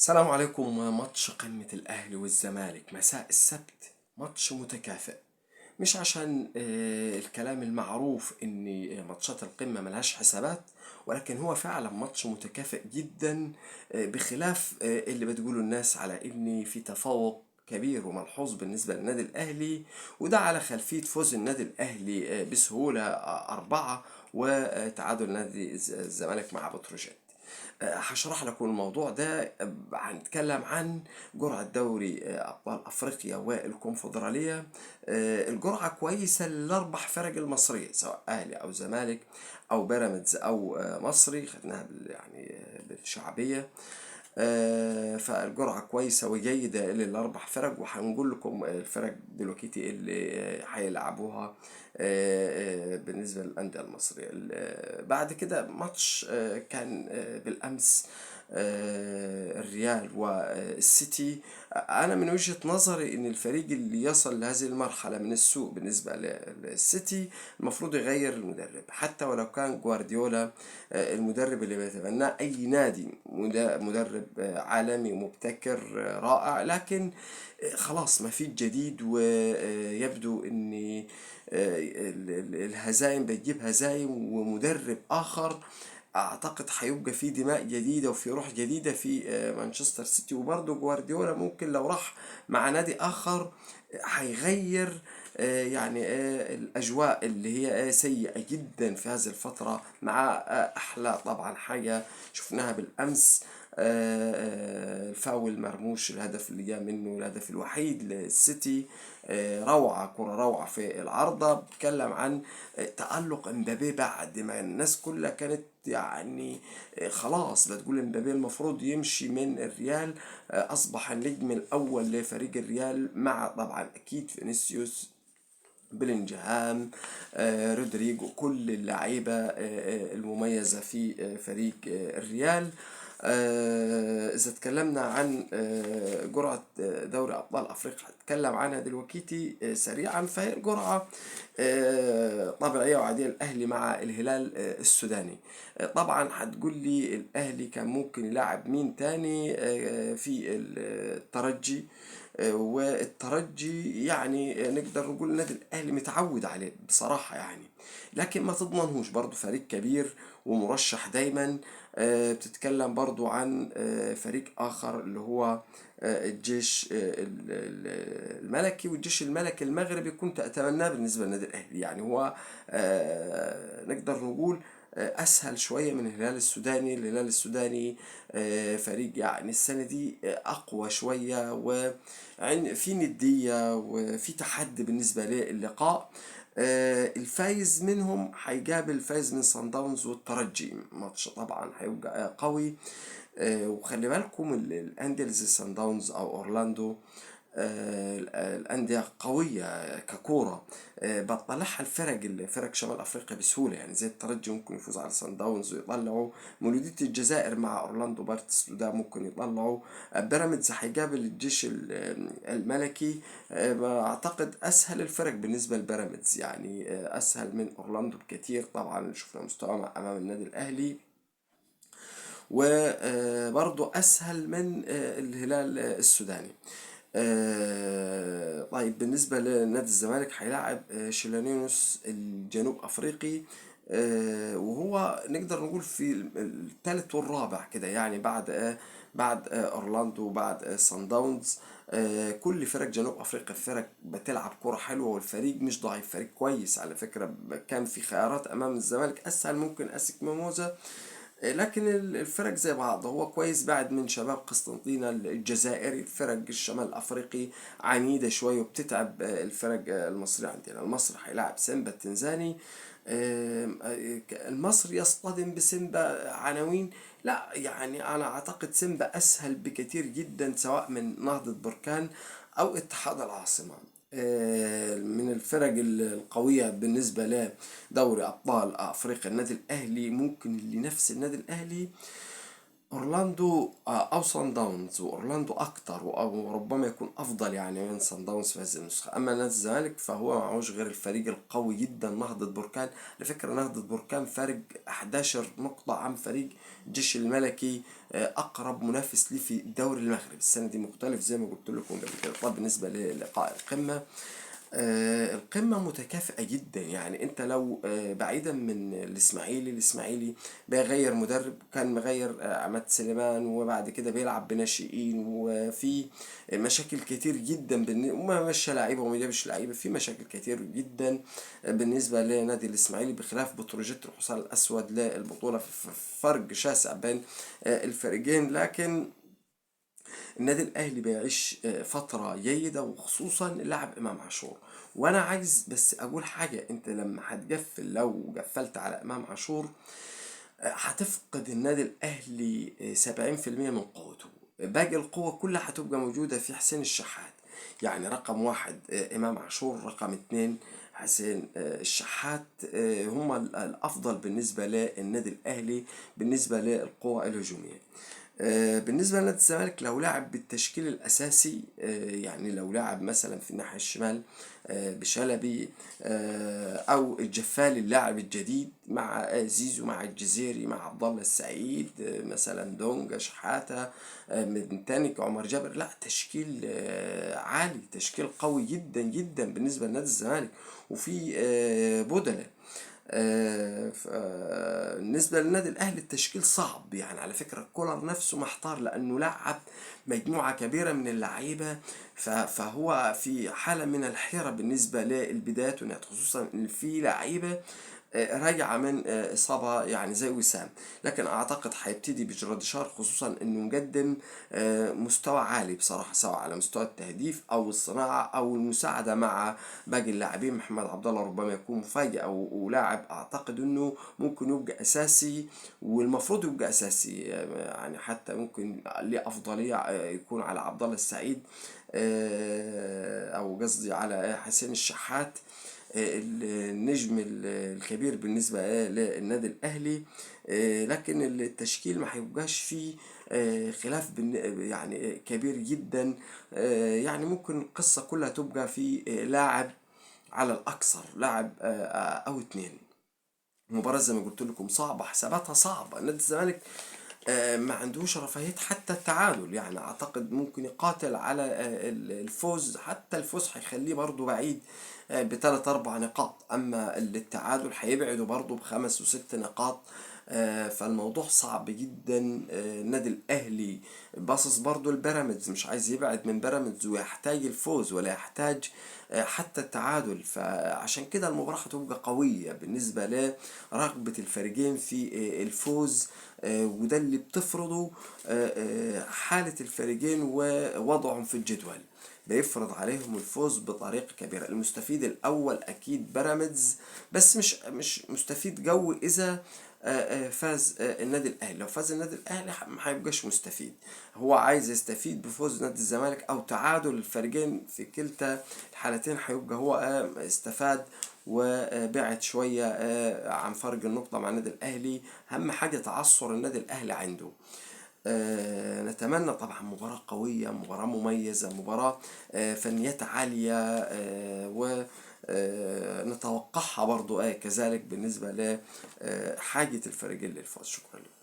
السلام عليكم. ماتش قمة الأهلي والزمالك مساء السبت، ماتش متكافئ. مش عشان الكلام المعروف ان ماتشات القمة ملهاش حسابات، ولكن هو فعلا ماتش متكافئ جدا. بخلاف اللي بتقوله الناس على ان في تفوق كبير وملحوظ بالنسبة للنادي الأهلي، وده على خلفية فوز النادي الأهلي بسهولة 4، وتعادل نادي الزمالك مع بتروجيت. هشرح لكم الموضوع ده. هنتكلم عن جرعة دوري أبطال أفريقيا والكونفدرالية. الجرعة كويسة للأربع فرق المصرية، سواء أهلي أو زمالك أو بيراميدز أو مصري، خدناها يعني بالشعبية. فالجرعة كويسة وجيدة للأربع فرق، وهنقول لكم الفرق دلوقتي اللي هيلعبوها بالنسبة للأندية المصرية. بعد كده ماتش كان بالأمس الريال والسيتي. أنا من وجهة نظري إن الفريق اللي يصل لهذه المرحلة من السوء بالنسبة للسيتي المفروض يغير المدرب، حتى ولو كان جوارديولا المدرب اللي بيتبناه أي نادي، مدرب عالمي مبتكر رائع، لكن خلاص ما في جديد. ويبدو ان الهزايم بتجيب هزايم، ومدرب اخر اعتقد هيبقى في دماء جديده وفي روح جديده في مانشستر سيتي. وبرضه جوارديولا ممكن لو راح مع نادي اخر هيغير يعني الأجواء اللي هي سيئة جدا في هذه الفترة، مع أحلى طبعا حاجة شفناها بالأمس، الفاول مرموش، الهدف اللي جاء منه الهدف الوحيد للسيتي. روعة، كرة روعة في العارضة. بتكلم عن تألق امبابي بعد ما الناس كلها كانت يعني خلاص بتقول امبابي المفروض يمشي من الريال. أصبح النجم الأول لفريق الريال، مع طبعا أكيد فينيسيوس، بلينجهام، رودريجو، كل اللعيبة المميزة في فريق الريال. إذا تكلمنا عن جرعة دوري أبطال أفريقيا هتكلم عنها دلوقتي سريعا. فهي الجرعة طبيعية وعادية. الأهلي مع الهلال السوداني. طبعا هتقول لي الأهلي كان ممكن يلعب مين تاني في الترجي. والترجي يعني نقدر نقول النادي الاهلي متعود عليه بصراحة يعني، لكن ما تضمنهوش، برضو فريق كبير ومرشح دايما. بتتكلم برضو عن فريق اخر اللي هو الجيش الملكي. والجيش الملكي المغربي كنت اتمناه بالنسبة للنادي الاهلي، يعني هو نقدر نقول اسهل شويه من الهلال السوداني. الهلال السوداني فريق يعني السنه دي اقوى شويه، وفي نديه وفي تحدي بالنسبه للقاء. الفايز منهم هيقابل الفايز من صن داونز والترجي، ماتش طبعا هيبقى قوي. وخلي بالكم الانديه زي صن داونز او اورلاندو الأندية قوية ككورة. بتطلعها فرق شمال أفريقيا بسهولة، يعني زي الترجي ممكن يفوز على سان داونز ويطلعوا. مولودية الجزائر مع أورلاندو بارتس ده ممكن يطلعوا. بيراميدز هيقابل الجيش الملكي. أعتقد أسهل الفرق بالنسبة لبيراميدز، يعني أسهل من أورلاندو بكثير. طبعا شفنا مستوى أمام النادي الأهلي، وبرضه أسهل من الهلال السوداني. طيب بالنسبة لنادي الزمالك هيلاعب شيلانينوس الجنوب أفريقي. وهو نقدر نقول في الثالث والرابع كده، يعني بعد أورلاندو وبعد صن داونز. كل فرق جنوب أفريقيا فرق بتلعب كرة حلوة، والفريق مش ضعيف، فريق كويس على فكرة. كان في خيارات أمام الزمالك أسهل، ممكن أسك ميموزا، لكن الفرق زي بعض. هو كويس بعد من شباب قسطنطينة الجزائري. الفرق الشمال الأفريقي عنيدة شوية وبتتعب الفرق المصرية. عندنا المصري هيلاعب سيمبا التنزاني. المصري يصطدم بسيمبا عناوين، لا يعني أنا أعتقد سيمبا أسهل بكثير جدا، سواء من نهضة بركان أو اتحاد العاصمة. من الفرق القوية بالنسبة ل، 'دوري أبطال أفريقيا'، النادي الأهلي ممكن اللي نفس النادي الأهلي. 'دوري أبطال أفريقيا'، النادي الأهلي، 'دوري أبطال أفريقيا'، النادي الأهلي ممكن اللي نفس النادي الأهلي. اورلاندو او صن داونز، واورلاندو اكتر وربما يكون افضل يعني من صن داونز في هذه النسخه. اما نادي الزمالك فهو معهوش غير الفريق القوي جدا نهضه بركان. لفكره نهضه بركان فارق 11 نقطه عن فريق الجيش الملكي، اقرب منافس ليه في الدوري المغربي. السنه دي مختلف زي ما قلت لكم قبل كده. طب بالنسبه للقاء القمه، القمة متكافئة جدا. يعني انت لو بعيدا من الاسماعيلي بيغير مدرب، كان مغير عماد سليمان، وبعد كده بيلعب بناشئين، وفي مشاكل كتير جدا وما مشى لعيبه وما جابش لعيبه، في مشاكل كتير جدا بالنسبة لنادي الاسماعيلي، بخلاف بتروجيت الحصان الاسود للبطولة في فرق شاسع بين الفريقين. لكن النادي الاهلي بيعيش فتره جيده، وخصوصا اللاعب امام عاشور. وانا عايز بس اقول حاجه، انت لما هتقفل، لو قفلت على امام عاشور هتفقد النادي الاهلي 70% من قوته. باقي القوة كلها هتبقى موجودة في حسين الشحات. يعني رقم واحد امام عاشور، رقم اتنين حسين الشحات، هما الافضل بالنسبة للنادي الاهلي بالنسبة للقوة الهجومية. بالنسبة لنادي الزمالك لو لعب بالتشكيل الأساسي، يعني لو لعب مثلا في الناحية الشمال بشلبي أو الجفال اللاعب الجديد مع زيزو مع الجزيري مع عبد الله السعيد، مثلا دونجا شحاتة من تانيك عمر جابر، لا تشكيل عالي، تشكيل قوي جدا جدا بالنسبة لنادي الزمالك. وفي بدلة بالنسبة للنادي الأهلي التشكيل صعب. يعني على فكرة كولر نفسه محتار، لأنه لعب مجموعة كبيرة من اللعيبة، فهو في حالة من الحيرة بالنسبة للبدايات والنهايات، خصوصا إن في لعيبة راجعة من إصابة يعني زي وسام. لكن أعتقد هيبتدي بجراديشار، خصوصا إنه مقدم مستوى عالي بصراحة، سواء على مستوى التهديف أو الصناعة أو المساعدة مع باقي اللاعبين. محمد عبد الله ربما يكون مفاجأة ولاعب أعتقد إنه ممكن يبقى أساسي، والمفروض يبقى أساسي. يعني حتى ممكن ليه أفضلية يكون على عبد الله السعيد، أو قصدي على حسين الشحات النجم الكبير بالنسبة للنادي الأهلي. لكن التشكيل ما هيبقاش فيه خلاف يعني كبير جدا. يعني ممكن القصة كلها تبقى في لاعب على الأكثر، لاعب أو اتنين. مباراة زي ما قلت لكم صعبة، حساباتها صعبة. نادي الزمالك ما عندوش رفاهية حتى التعادل. يعني اعتقد ممكن يقاتل على الفوز، حتى الفوز هيخليه برضه بعيد بثلاث اربع نقاط. اما التعادل هيبعده برضه بخمس وست نقاط. فالموضوع صعب جدا. النادي الاهلي باصص برضه البيراميدز، مش عايز يبعد من بيراميدز، ويحتاج الفوز ولا يحتاج حتى التعادل. فعشان كده المباراة هتبقى قوية بالنسبة لرغبة الفريقين في الفوز. وده اللي بتفرضه حالة الفريقين ووضعهم في الجدول، بيفرض عليهم الفوز بطريقة كبيرة. المستفيد الأول أكيد بيراميدز، بس مش مستفيد قوي إذا فاز النادي الأهلي. لو فاز النادي الأهلي ما هيبقاش مستفيد، هو عايز يستفيد بفوز نادي الزمالك أو تعادل الفريقين في كلتا الحالتين، هيبقى هو استفاد وبعد شوية عن فرق النقطة مع النادي الأهلي. أهم حاجة تعثر النادي الأهلي عنده. نتمنى طبعا مباراة قوية، مباراة مميزة، مباراة فنيات عالية، ونتوقعها برضو كذلك بالنسبة لحاجة الفريقين للفوز. شكرا لكم.